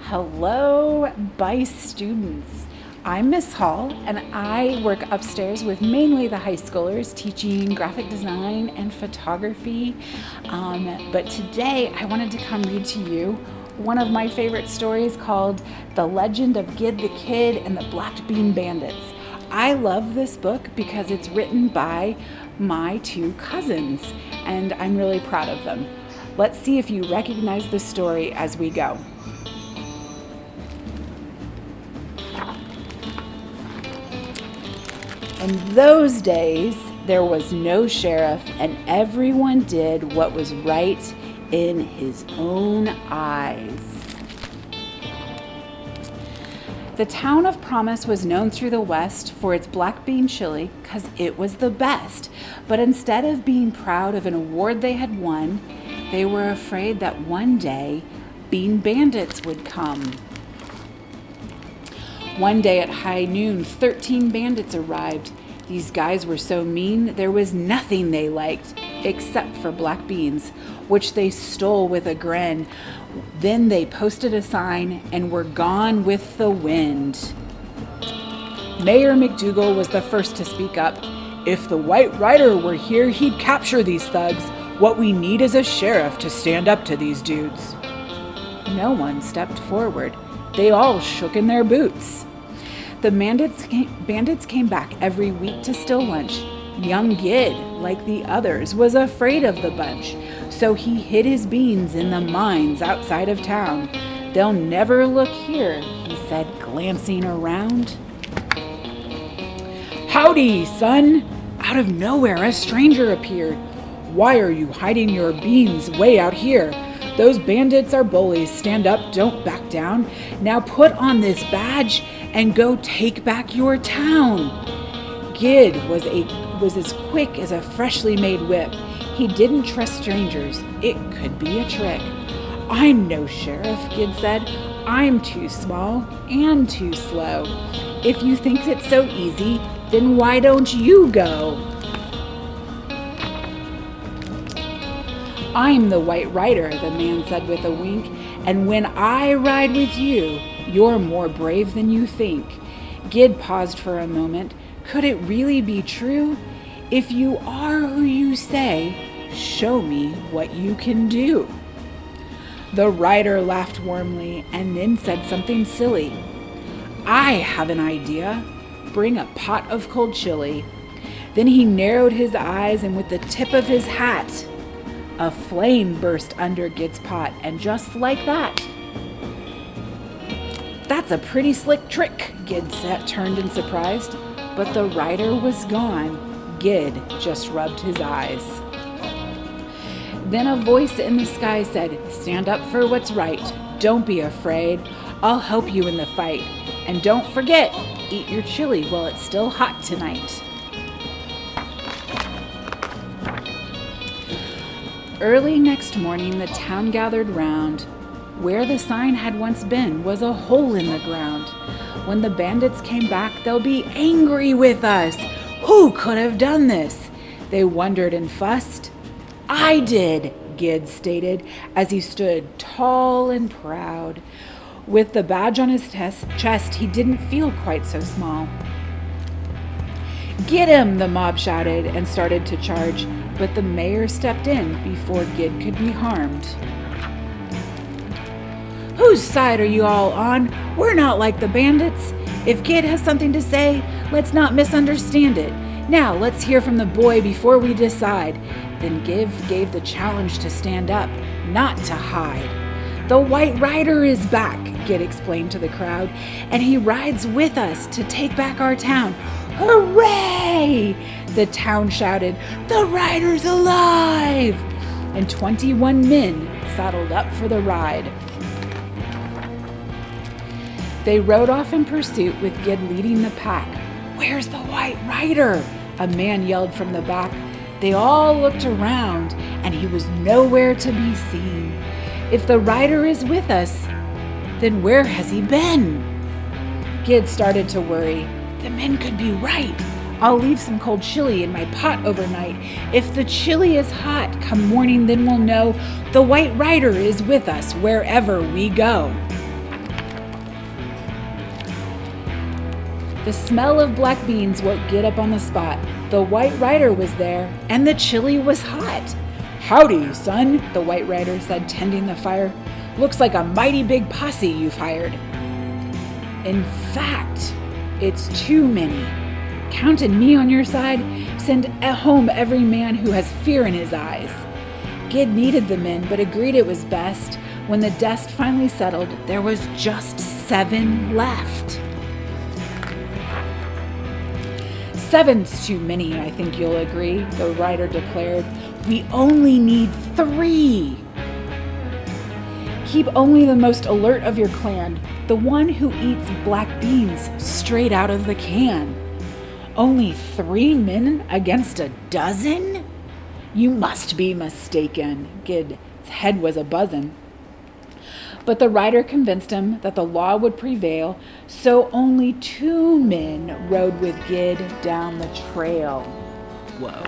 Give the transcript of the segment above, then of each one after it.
Hello, BAIS students. I'm Miss Hall, and I work upstairs with mainly the high schoolers teaching graphic design and photography. But today I wanted to come read to you one of my favorite stories called The Legend of Gid the Kid and the Black Bean Bandits. I love this book because it's written by my two cousins, and I'm really proud of them. Let's see if you recognize the story as we go. In those days, there was no sheriff, and everyone did what was right in his own eyes. The town of Promise was known through the West for its black bean chili because it was the best. But instead of being proud of an award they had won, they were afraid that one day bean bandits would come. One day at high noon, 13 bandits arrived. These guys were so mean, there was nothing they liked except for black beans, which they stole with a grin. Then they posted a sign and were gone with the wind. Mayor McDougal was the first to speak up. If the White Rider were here, he'd capture these thugs. What we need is a sheriff to stand up to these dudes. No one stepped forward. They all shook in their boots. The bandits came back every week to steal lunch. Young Gid, like the others, was afraid of the bunch, so he hid his beans in the mines outside of town. They'll never look here, he said, glancing around. Howdy, son! Out of nowhere, a stranger appeared. Why are you hiding your beans way out here? Those bandits are bullies. Stand up, don't back down. Now put on this badge and go take back your town. Gid was as quick as a freshly made whip. He didn't trust strangers. It could be a trick. I'm no sheriff, Gid said. I'm too small and too slow. If you think it's so easy, then why don't you go? I'm the White Rider, the man said with a wink, and when I ride with you, you're more brave than you think. Gid paused for a moment. Could it really be true? If you are who you say, show me what you can do. The rider laughed warmly and then said something silly. I have an idea. Bring a pot of cold chili. Then he narrowed his eyes, and with the tip of his hat, a flame burst under Gid's pot, and just like that. That's a pretty slick trick, Gid turned in surprise. But the rider was gone. Gid just rubbed his eyes. Then a voice in the sky said, stand up for what's right. Don't be afraid. I'll help you in the fight. And don't forget, eat your chili while it's still hot tonight. Early next morning, the town gathered round. Where the sign had once been was a hole in the ground. When the bandits came back, they'll be angry with us. Who could have done this? They wondered and fussed. I did, Gid stated, as he stood tall and proud. With the badge on his chest, he didn't feel quite so small. Get him, the mob shouted and started to charge, but the mayor stepped in before Gid could be harmed. Whose side are you all on? We're not like the bandits. If Gid has something to say, let's not misunderstand it. Now, let's hear from the boy before we decide. Then Gid gave the challenge to stand up, not to hide. The White Rider is back, Gid explained to the crowd, and he rides with us to take back our town. Hooray! The town shouted, the rider's alive! And 21 men saddled up for the ride. They rode off in pursuit with Gid leading the pack. Where's the White Rider? A man yelled from the back. They all looked around, and he was nowhere to be seen. If the rider is with us, then where has he been? Gid started to worry. The men could be right. I'll leave some cold chili in my pot overnight. If the chili is hot come morning, then we'll know the White Rider is with us wherever we go. The smell of black beans woke Gid up on the spot. The White Rider was there, and the chili was hot. "Howdy, son," the White Rider said, tending the fire. "Looks like a mighty big posse you've hired." "In fact, it's too many. Counting me on your side, send home every man who has fear in his eyes." Gid needed the men, but agreed it was best. When the dust finally settled, there was just 7 left. "7's too many, I think you'll agree," the rider declared. "We only need 3. Keep only the most alert of your clan, the one who eats black beans straight out of the can." "Only 3 men against a dozen? You must be mistaken." Gid's head was a-buzzin'. But the rider convinced him that the law would prevail, so only 2 men rode with Gid down the trail. Whoa.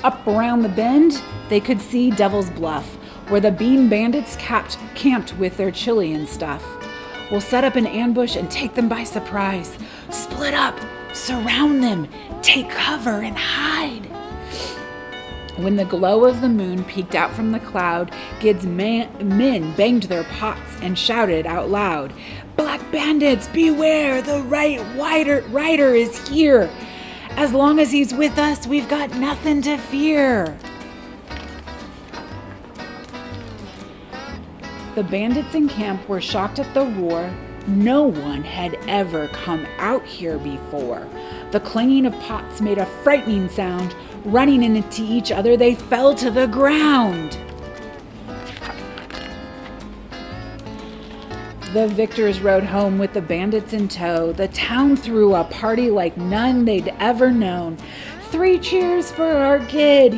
Up around the bend, they could see Devil's Bluff, where the Bean Bandits camped with their chili and stuff. "We'll set up an ambush and take them by surprise. Split up, surround them, take cover and hide." When the glow of the moon peeked out from the cloud, Gid's men banged their pots and shouted out loud, "Black Bandits, beware! The rider is here! As long as he's with us, we've got nothing to fear." The bandits in camp were shocked at the roar. No one had ever come out here before. The clanging of pots made a frightening sound. Running into each other, they fell to the ground. The victors rode home with the bandits in tow. The town threw a party like none they'd ever known. "3 cheers for our Gid,"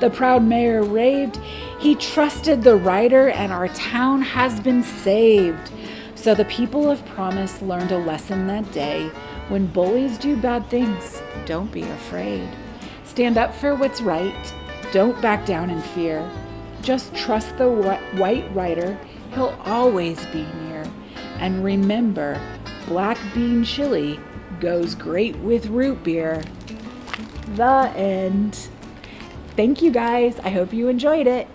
the proud mayor raved. "He trusted the rider and our town has been saved." So the people of Promise learned a lesson that day. When bullies do bad things, don't be afraid. Stand up for what's right. Don't back down in fear. Just trust the White Rider. He'll always be near. And remember, black bean chili goes great with root beer. The end. Thank you guys. I hope you enjoyed it.